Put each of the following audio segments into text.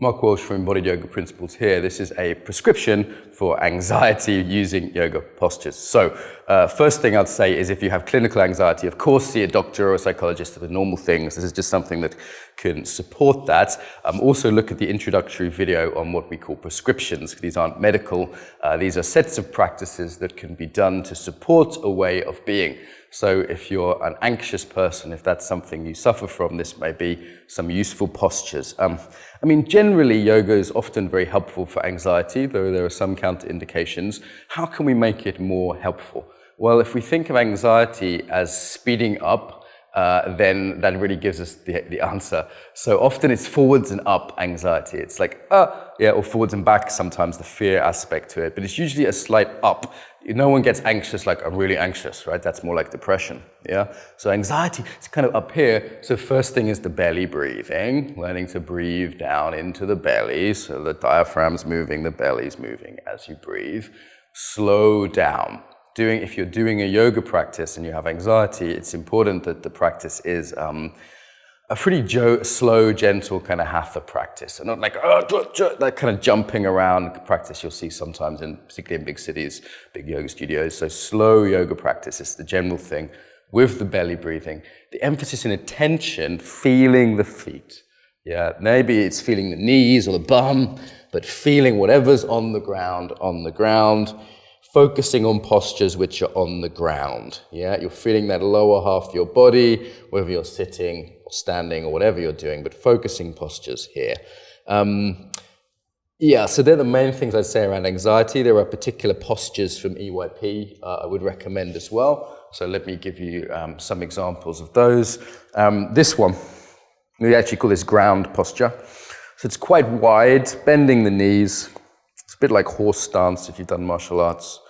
Mark Walsh from Embodied Yoga Principles here. This is a prescription for anxiety using yoga postures. So first thing I'd say is if you have clinical anxiety, of course see a doctor or a psychologist for the normal things. This is just something that can support that. Also look at the introductory video on what we call prescriptions. These aren't medical. These are sets of practices that can be done to support a way of being. So if you're an anxious person, if that's something you suffer from, this may be some useful postures. I mean, generally, yoga is often very helpful for anxiety, though there are some counterindications. How can we make it more helpful? Well, if we think of anxiety as speeding up, then that really gives us the answer. So often it's forwards and up anxiety. It's like, or forwards and back, sometimes the fear aspect to it, but it's usually a slight up. No one gets anxious like, I'm really anxious, right? That's more like depression, yeah? So anxiety is kind of up here. So first thing is the belly breathing, learning to breathe down into the belly. So the diaphragm's moving, the belly's moving as you breathe. Slow down. If you're doing a yoga practice and you have anxiety, it's important that the practice is a pretty slow, gentle kind of hatha practice, and not like that kind of jumping around practice you'll see sometimes, particularly in big cities, big yoga studios. So slow yoga practice is the general thing with the belly breathing. The emphasis in attention, feeling the feet. Yeah, maybe it's feeling the knees or the bum, but feeling whatever's on the ground. Focusing on postures which are on the ground. Yeah, you're feeling that lower half of your body, whether you're sitting or standing or whatever you're doing, but focusing postures here. So they're the main things I'd say around anxiety. There are particular postures from EYP I would recommend as well. So let me give you some examples of those. This one, we actually call this ground posture. So it's quite wide, bending the knees. It's a bit like horse stance if you've done martial arts.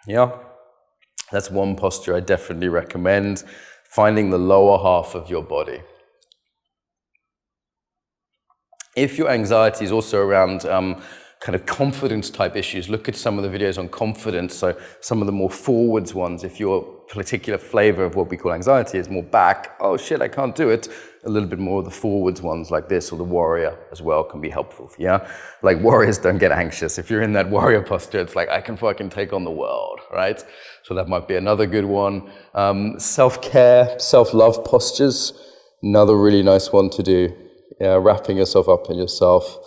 Yeah, that's one posture I definitely recommend. Finding the lower half of your body. If your anxiety is also around kind of confidence type issues, look at some of the videos on confidence. So some of the more forwards ones, if your particular flavor of what we call anxiety is more back, oh shit, I can't do it. A little bit more of the forwards ones like this, or the warrior as well can be helpful. Yeah, like warriors don't get anxious. If you're in that warrior posture, it's like, I can fucking take on the world, right? So that might be another good one. Self-care, self-love postures, another really nice one to do. Yeah, wrapping yourself up in yourself.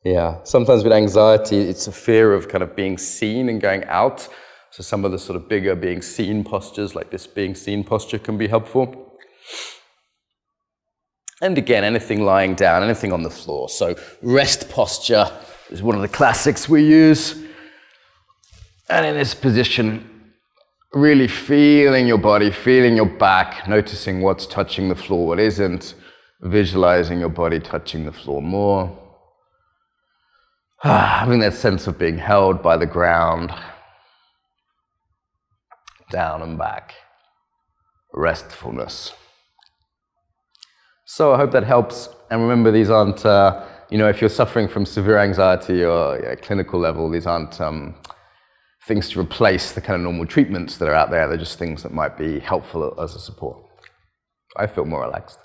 Yeah, sometimes with anxiety, it's a fear of kind of being seen and going out. So some of the sort of bigger being seen postures, like this being seen posture, can be helpful. And again, anything lying down, anything on the floor. So rest posture is one of the classics we use. And in this position, really feeling your body, feeling your back, noticing what's touching the floor, what isn't, visualizing your body touching the floor more. Having that sense of being held by the ground. Down and back. Restfulness. So I hope that helps. And remember, these aren't, if you're suffering from severe anxiety or clinical level, these aren't things to replace the kind of normal treatments that are out there. They're just things that might be helpful as a support. I feel more relaxed.